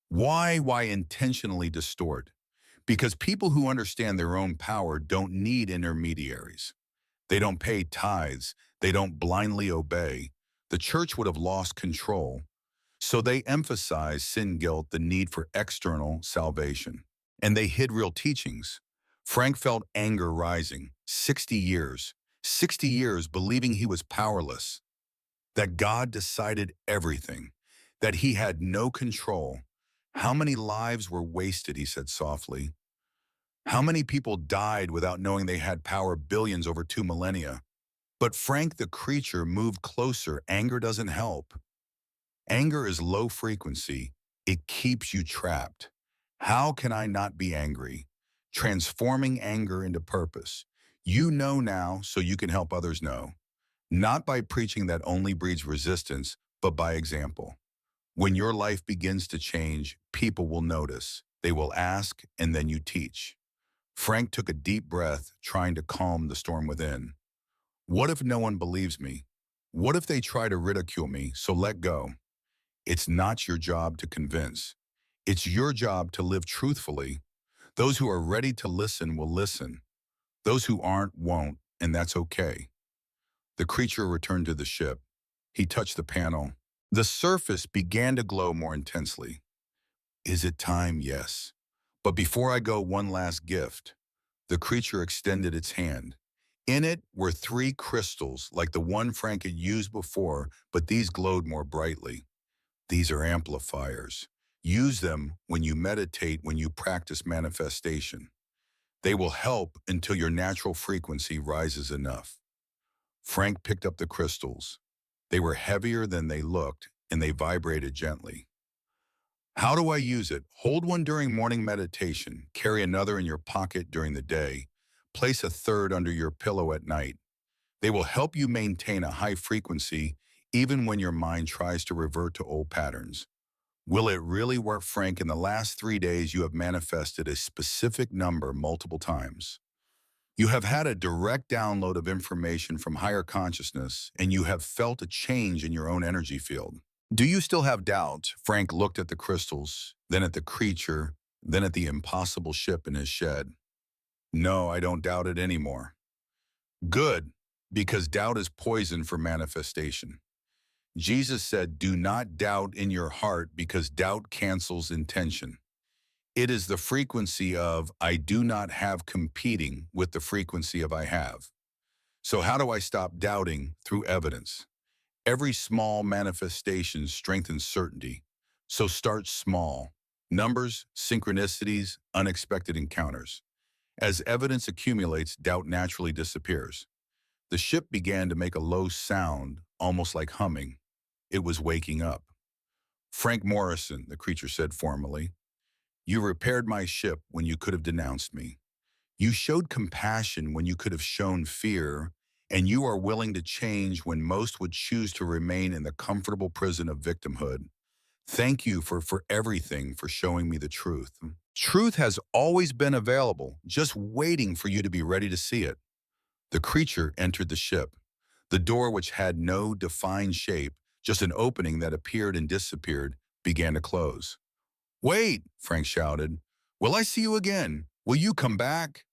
[SPEAKER 1] Why? Why intentionally distort? Because people who understand their own power don't need intermediaries. They don't pay tithes. They don't blindly obey. The church would have lost control. So they emphasize sin, guilt, the need for external salvation. And they hid real teachings. Frank felt anger rising. 60 years. 60 years believing he was powerless. That God decided everything. that he had no control. How many lives were wasted, he said softly. How many people died without knowing they had power, billions over 2 millennia? But Frank the creature moved closer. Anger doesn't help. Anger is low frequency. It keeps you trapped. How can I not be angry? Transforming anger into purpose. You know now so you can help others know. Not by preaching that only breeds resistance, but by example. When your life begins to change, people will notice. They will ask, and then you teach. Frank took a deep breath, trying to calm the storm within. What if no one believes me? What if they try to ridicule me? So let go. It's not your job to convince. It's your job to live truthfully. Those who are ready to listen will listen. Those who aren't won't, and that's okay. The creature returned to the ship. He touched the panel. The surface began to glow more intensely. Is it time? Yes. But before I go, one last gift. The creature extended its hand. In it were 3 crystals, like the one Frank had used before, but these glowed more brightly. These are amplifiers. Use them when you meditate, when you practice manifestation. They will help until your natural frequency rises enough. Frank picked up the crystals. They were heavier than they looked, and they vibrated gently. How do I use it? Hold one during morning meditation. Carry another in your pocket during the day. Place a third under your pillow at night. They will help you maintain a high frequency even when your mind tries to revert to old patterns. Will it really work, Frank? In the last 3 days, you have manifested a specific number multiple times. You have had a direct download of information from higher consciousness, and you have felt a change in your own energy field. Do you still have doubts? Frank looked at the crystals, then at the creature, then at the impossible ship in his shed. No, I don't doubt it anymore. Good, because doubt is poison for manifestation. Jesus said, do not doubt in your heart because doubt cancels intention. It is the frequency of I do not have competing with the frequency of I have. So how do I stop doubting? Through evidence. Every small manifestation strengthens certainty. So start small. Numbers, synchronicities, unexpected encounters. As evidence accumulates, doubt naturally disappears. The ship began to make a low sound, almost like humming. It was waking up. Frank Morrison, the creature said formally, you repaired my ship when you could have denounced me. You showed compassion when you could have shown fear, and you are willing to change when most would choose to remain in the comfortable prison of victimhood. Thank you for everything, for showing me the truth. Truth has always been available, just waiting for you to be ready to see it. The creature entered the ship. The door, which had no defined shape, just an opening that appeared and disappeared, began to close. Wait, Frank shouted. Will I see you again? Will you come back?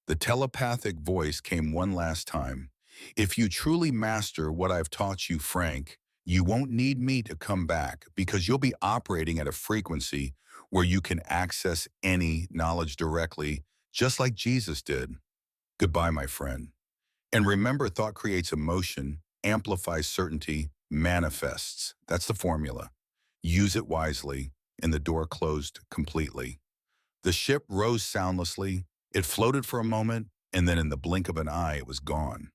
[SPEAKER 1] The telepathic voice came one last time. If you truly master what I've taught you, Frank, you won't need me to come back because you'll be operating at a frequency where you can access any knowledge directly, just like Jesus did. Goodbye, my friend. And remember, thought creates emotion, amplifies certainty, manifests. That's the formula. Use it wisely, and the door closed completely. The ship rose soundlessly. It floated for a moment, and then in the blink of an eye, it was gone.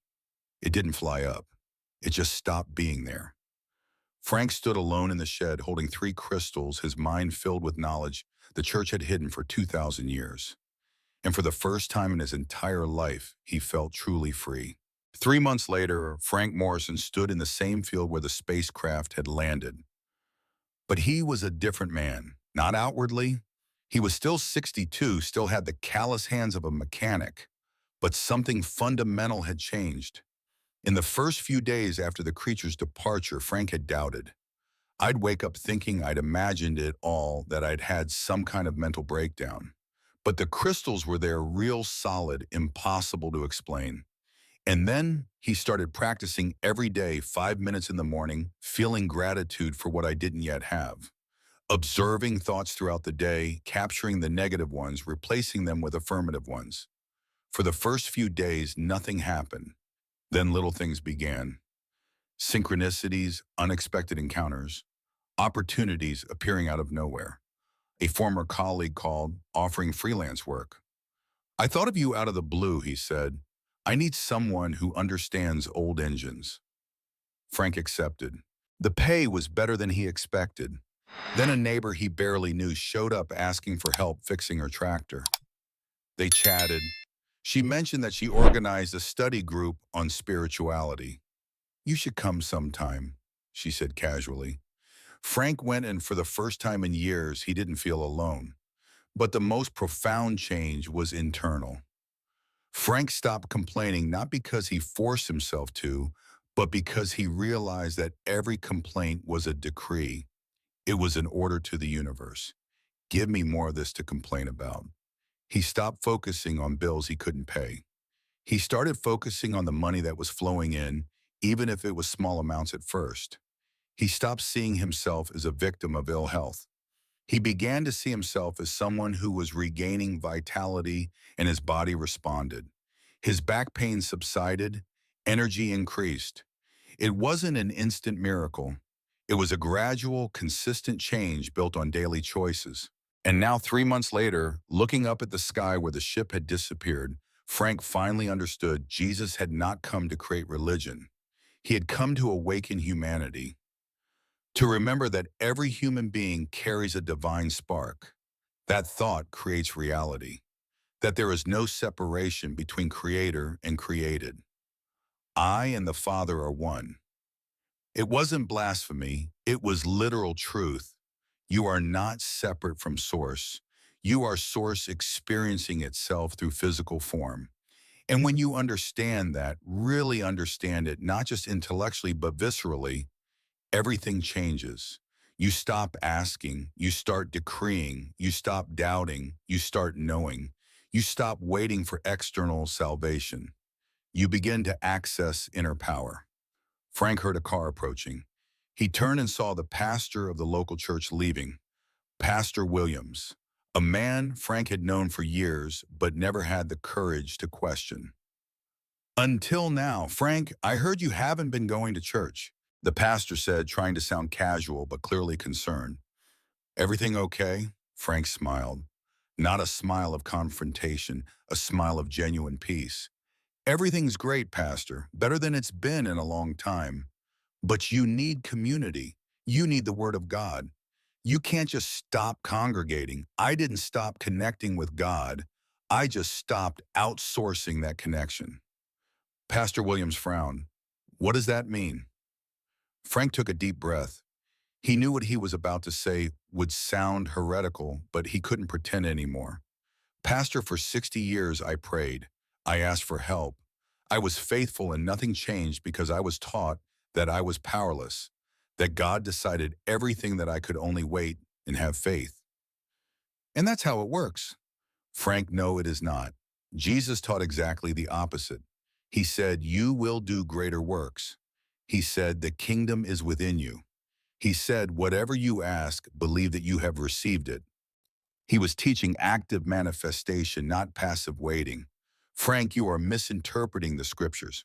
[SPEAKER 1] It didn't fly up. It just stopped being there. Frank stood alone in the shed, holding 3 crystals, his mind filled with knowledge the church had hidden for 2,000 years. And for the first time in his entire life, he felt truly free. 3 months later, Frank Morrison stood in the same field where the spacecraft had landed. But he was a different man, not outwardly. He was still 62, still had the callous hands of a mechanic, but something fundamental had changed. In the first few days after the creature's departure, Frank had doubted. I'd wake up thinking I'd imagined it all, that I'd had some kind of mental breakdown. But the crystals were there, real solid, impossible to explain. And then he started practicing every day, 5 minutes in the morning, feeling gratitude for what I didn't yet have. Observing thoughts throughout the day, capturing the negative ones, replacing them with affirmative ones. For the first few days, nothing happened. Then little things began. Synchronicities, unexpected encounters. Opportunities appearing out of nowhere. A former colleague called, offering freelance work. I thought of you out of the blue, he said. I need someone who understands old engines. Frank accepted. The pay was better than he expected. Then a neighbor he barely knew showed up asking for help fixing her tractor. They chatted. She mentioned that she organized a study group on spirituality. You should come sometime, she said casually. Frank went, and for the first time in years, he didn't feel alone. But the most profound change was internal. Frank stopped complaining not because he forced himself to, but because he realized that every complaint was a decree. It was an order to the universe. Give me more of this to complain about. He stopped focusing on bills he couldn't pay. He started focusing on the money that was flowing in, even if it was small amounts at first. He stopped seeing himself as a victim of ill health. He began to see himself as someone who was regaining vitality, and his body responded. His back pain subsided, energy increased. It wasn't an instant miracle. It was a gradual, consistent change built on daily choices. And now, 3 months later, looking up at the sky where the ship had disappeared, Frank finally understood Jesus had not come to create religion. He had come to awaken humanity, to remember that every human being carries a divine spark. That thought creates reality, that there is no separation between creator and created. I and the Father are one. It wasn't blasphemy, it was literal truth. You are not separate from Source. You are Source experiencing itself through physical form. And when you understand that, really understand it, not just intellectually, but viscerally, everything changes. You stop asking, you start decreeing, you stop doubting, you start knowing. You stop waiting for external salvation. You begin to access inner power. Frank heard a car approaching. He turned and saw the pastor of the local church leaving, Pastor Williams, a man Frank had known for years but never had the courage to question. Until now, Frank, I heard you haven't been going to church, the pastor said, trying to sound casual but clearly concerned. Everything okay? Frank smiled. Not a smile of confrontation, a smile of genuine peace. Everything's great, Pastor, better than it's been in a long time. But you need community. You need the Word of God. You can't just stop congregating. I didn't stop connecting with God. I just stopped outsourcing that connection. Pastor Williams frowned. What does that mean? Frank took a deep breath. He knew what he was about to say would sound heretical, but he couldn't pretend anymore. Pastor, for 60 years I prayed. I asked for help. I was faithful and nothing changed because I was taught that I was powerless, that God decided everything, that I could only wait and have faith. And that's how it works. Frank, no, it is not. Jesus taught exactly the opposite. He said, you will do greater works. He said, the kingdom is within you. He said, whatever you ask, believe that you have received it. He was teaching active manifestation, not passive waiting. Frank, you are misinterpreting the scriptures.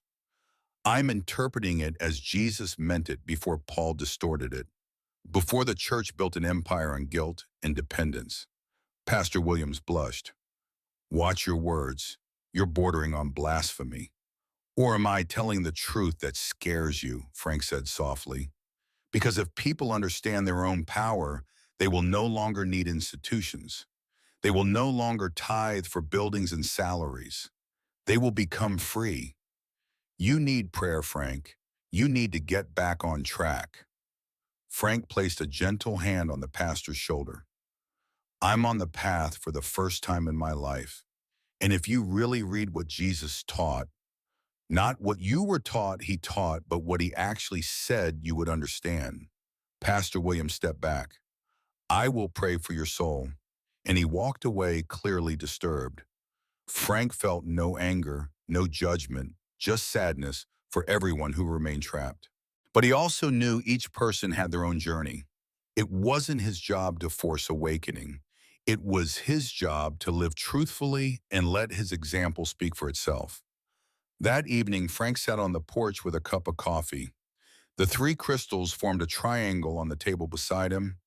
[SPEAKER 1] I'm interpreting it as Jesus meant it before Paul distorted it, before the church built an empire on guilt and dependence. Pastor Williams blushed. Watch your words. You're bordering on blasphemy. Or am I telling the truth that scares you? Frank said softly. Because if people understand their own power, they will no longer need institutions. They will no longer tithe for buildings and salaries. They will become free. You need prayer, Frank. You need to get back on track. Frank placed a gentle hand on the pastor's shoulder. I'm on the path for the first time in my life. And if you really read what Jesus taught, not what you were taught he taught, but what he actually said, you would understand. Pastor William stepped back. I will pray for your soul. And he walked away, clearly disturbed. Frank felt no anger, no judgment, just sadness for everyone who remained trapped. But he also knew each person had their own journey. It wasn't his job to force awakening. It was his job to live truthfully and let his example speak for itself. That evening, Frank sat on the porch with a cup of coffee. The three crystals formed a triangle on the table beside him,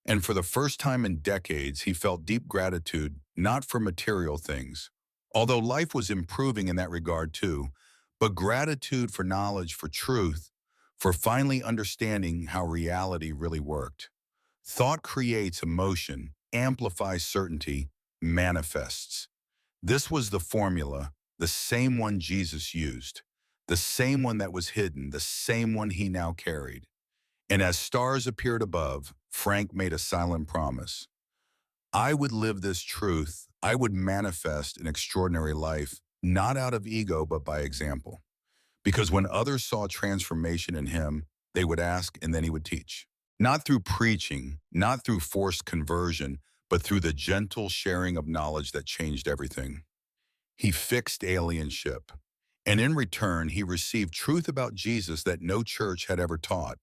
[SPEAKER 1] and for the first time in decades, he felt deep gratitude, not for material things, although life was improving in that regard too, but gratitude for knowledge, for truth, for finally understanding how reality really worked. Thought creates emotion, amplifies certainty, manifests. This was the formula, the same one Jesus used, the same one that was hidden, the same one he now carried. And as stars appeared above, Frank made a silent promise. I would live this truth. I would manifest an extraordinary life, not out of ego, but by example. Because when others saw transformation in him, they would ask and then he would teach. Not through preaching, not through forced conversion, but through the gentle sharing of knowledge that changed everything. He fixed alienship. And in return, he received truth about Jesus that no church had ever taught.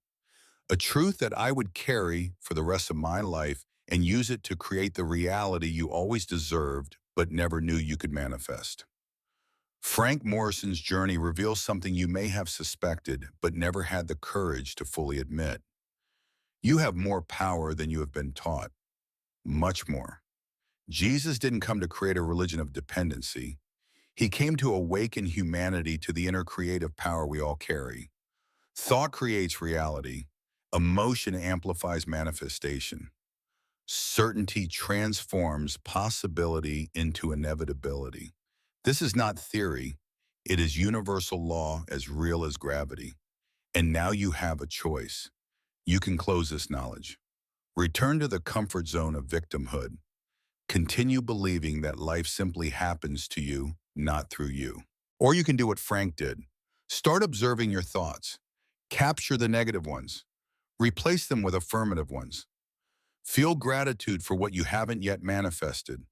[SPEAKER 1] A truth that I would carry for the rest of my life and use it to create the reality you always deserved but never knew you could manifest. Frank Morrison's journey reveals something you may have suspected but never had the courage to fully admit. You have more power than you have been taught, much more. Jesus didn't come to create a religion of dependency. He came to awaken humanity to the inner creative power we all carry. Thought creates reality. Emotion amplifies manifestation. Certainty transforms possibility into inevitability. This is not theory. It is universal law as real as gravity. And now you have a choice. You can close this knowledge. Return to the comfort zone of victimhood. Continue believing that life simply happens to you, not through you. Or you can do what Frank did. Start observing your thoughts. Capture the negative ones. Replace them with affirmative ones. Feel gratitude for what you haven't yet manifested.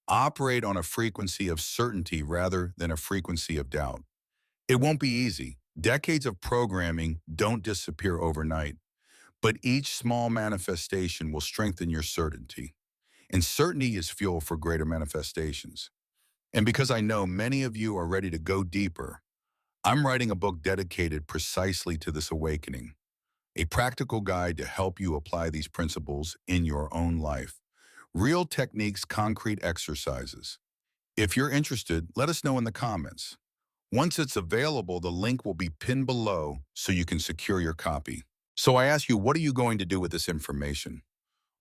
[SPEAKER 1] Operate on a frequency of certainty rather than a frequency of doubt. It won't be easy. Decades of programming don't disappear overnight, but each small manifestation will strengthen your certainty. And certainty is fuel for greater manifestations. And because I know many of you are ready to go deeper, I'm writing a book dedicated precisely to this awakening, a practical guide to help you apply these principles in your own life. Real techniques, concrete exercises. If you're interested, let us know in the comments. Once it's available, the link will be pinned below so you can secure your copy. So I ask you, what are you going to do with this information?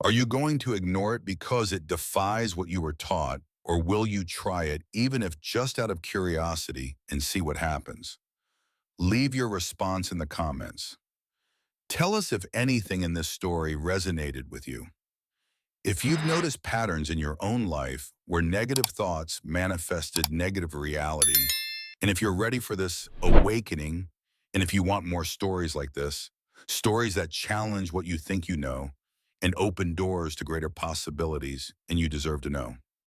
[SPEAKER 1] Are you going to ignore it because it defies what you were taught, or will you try it even if just out of curiosity and see what happens? Leave your response in the comments. Tell us if anything in this story resonated with you. If you've noticed patterns in your own life where negative thoughts manifested negative reality, and if you're ready for this awakening, and if you want more stories like this, stories that challenge what you think you know and open doors to greater possibilities, and you deserve to know.